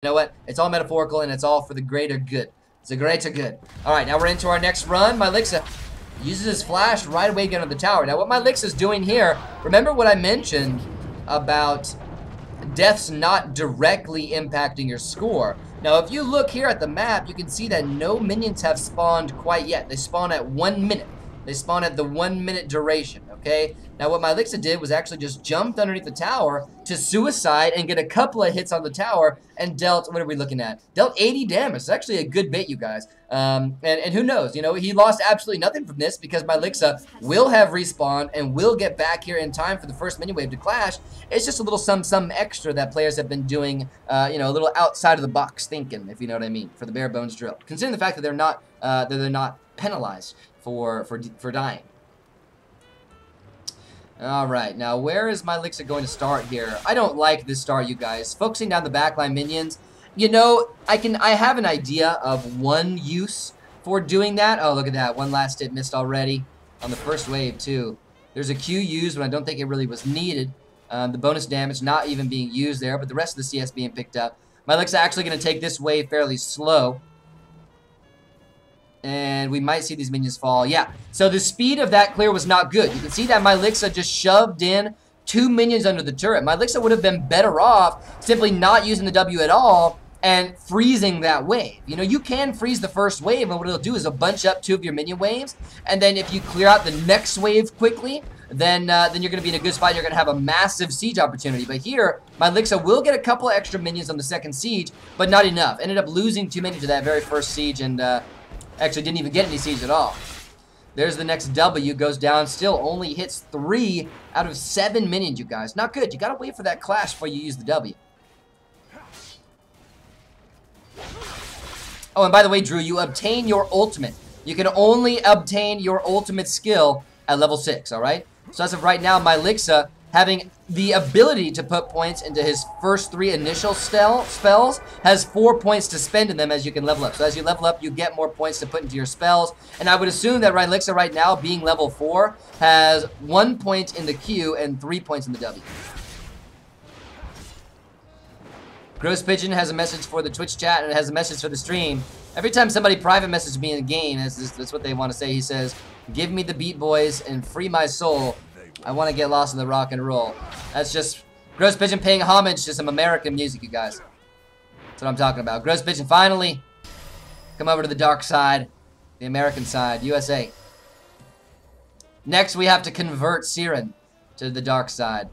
You know what? It's all metaphorical and it's all for the greater good. It's the greater good. All right, now we're into our next run. Mylixa uses his flash right away again on the tower. Now what Mylixa is doing here, remember what I mentioned about deaths not directly impacting your score. Now if you look here at the map, you can see that no minions have spawned quite yet. They spawn at 1 minute. They spawn at the 1 minute duration, okay? Now what Mylixa did was actually just jumped underneath the tower to suicide and get a couple of hits on the tower and dealt, what are we looking at? Dealt 80 damage. It's actually a good bait, you guys. And who knows, you know, he lost absolutely nothing from this because Mylixa will have respawned and will get back here in time for the first minion wave to clash. It's just a little some extra that players have been doing, you know, a little outside of the box thinking, if you know what I mean, for the Barebones drill. Considering the fact that they're not penalized for dying. All right, now where is Mylixa going to start here? I don't like this start, you guys. Focusing down the backline minions. You know, I have an idea of one use for doing that. Oh, look at that. One last hit missed already on the first wave, too. There's a Q used when I don't think it really was needed. The bonus damage not even being used there, but the rest of the CS being picked up. Mylixa actually going to take this wave fairly slow. And we might see these minions fall. Yeah, so the speed of that clear was not good. You can see that Mylixa just shoved in 2 minions under the turret. Mylixa would have been better off simply not using the W at all and freezing that wave. You know, you can freeze the first wave, and what it'll do is it'll bunch up 2 of your minion waves, and then if you clear out the next wave quickly, then you're going to be in a good spot. You're going to have a massive siege opportunity. But here, Mylixa will get a couple of extra minions on the second siege, but not enough. Ended up losing 2 minions to that very first siege, and actually didn't even get any siege at all. There's the next W, goes down, still only hits 3 out of 7 minions, you guys. Not good. You gotta wait for that clash before you use the W. Oh, and by the way, Drew, you obtain your ultimate. You can only obtain your ultimate skill at level 6, alright? So as of right now, Mylixa, having the ability to put points into his first 3 initial spells, has 4 points to spend in them as you can level up. So as you level up, you get more points to put into your spells. And I would assume that Mylixa right now, being level 4, has 1 point in the Q and 3 points in the W. Gross Pigeon has a message for the Twitch chat and it has a message for the stream. Every time somebody private messages me in a game, that's what they want to say. He says, "Give me the beat, boys, and free my soul. I want to get lost in the rock and roll." That's just Gross Pigeon paying homage to some American music, you guys. That's what I'm talking about. Gross Pigeon, finally come over to the dark side, the American side, USA. Next, we have to convert Siren to the dark side.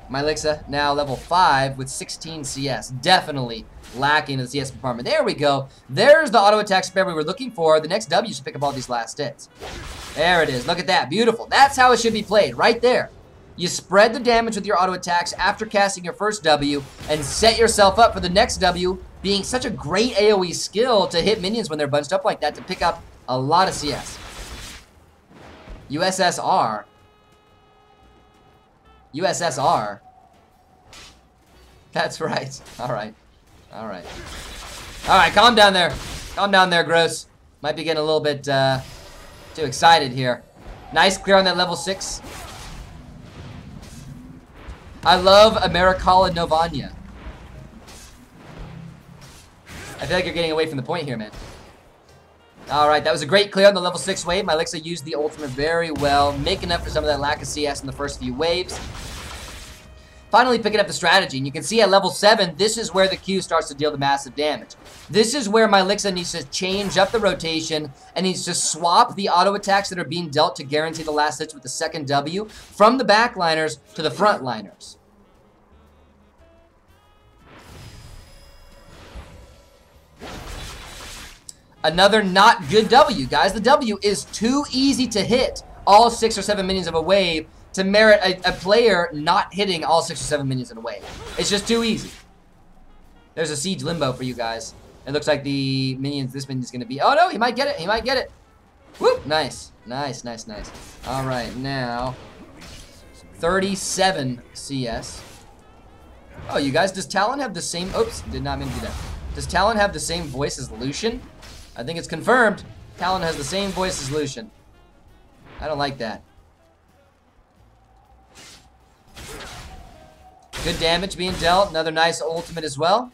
Mylixa, now level 5 with 16 CS. Definitely lacking in the CS department. There we go. There's the auto attack spare we were looking for. The next W should pick up all these last hits. There it is. Look at that. Beautiful. That's how it should be played. Right there. You spread the damage with your auto attacks after casting your first W and set yourself up for the next W, being such a great AoE skill to hit minions when they're bunched up like that to pick up a lot of CS. USSR. USSR. That's right. Alright. Alright. Alright, calm down there. Calm down there, Gross. Might be getting a little bit too excited here. Nice clear on that level 6. I love Americala Novanya. I feel like you're getting away from the point here, man. Alright, that was a great clear on the level 6 wave. Mylixa used the ultimate very well, making up for some of that lack of CS in the first few waves. Finally picking up the strategy, and you can see at level 7, this is where the Q starts to deal the massive damage. This is where Mylixa needs to change up the rotation and needs to swap the auto attacks that are being dealt to guarantee the last hits with the second W from the backliners to the frontliners. Another not good W, guys. The W is too easy to hit all 6 or 7 minions of a wave to merit a player not hitting all 6 or 7 minions in a wave. It's just too easy. There's a siege limbo for you guys. It looks like the minions, this minion's gonna be, oh no, he might get it, he might get it. Whoop, nice, nice, nice, nice. All right, now, 37 CS. Oh, you guys, does Talon have the same, oops, did not mean to do that. Does Talon have the same voice as Lucian? I think it's confirmed. Talon has the same voice as Lucian. I don't like that. Good damage being dealt. Another nice ultimate as well.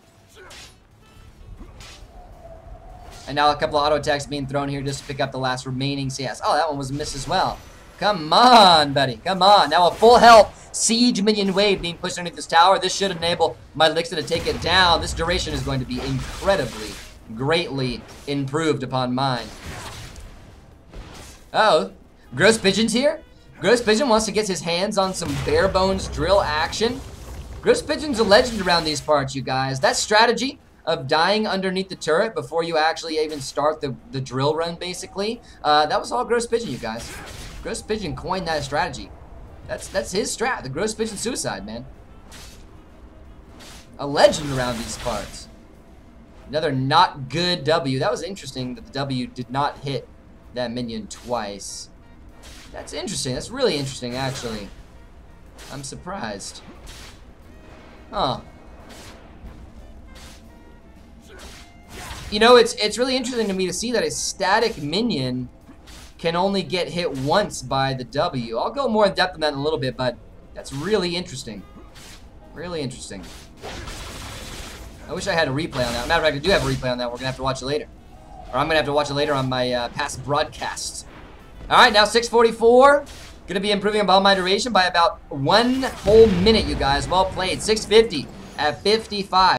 And now a couple of auto attacks being thrown here just to pick up the last remaining CS. Oh, that one was a miss as well. Come on, buddy. Come on. Now a full health siege minion wave being pushed underneath this tower. This should enable Mylixa to take it down. This duration is going to be incredibly, greatly improved upon mine. Oh, Gross Pigeon's here? Gross Pigeon wants to get his hands on some Barebones drill action. Gross Pigeon's a legend around these parts, you guys. That strategy of dying underneath the turret before you actually even start the drill run, basically, that was all Gross Pigeon, you guys. Gross Pigeon coined that strategy. That's his strat, the Gross Pigeon suicide, man. A legend around these parts. Another not good W. That was interesting that the W did not hit that minion twice. That's interesting. That's really interesting, actually. I'm surprised. Huh. You know, it's really interesting to me to see that a static minion can only get hit once by the W. I'll go more in depth on that in a little bit, but that's really interesting. Really interesting. I wish I had a replay on that. Matter of fact, I do have a replay on that. We're going to have to watch it later. Or I'm going to have to watch it later on my past broadcasts. All right, now 6:44. Going to be improving upon my duration by about 1 whole minute, you guys. Well played. 6:50 at 55.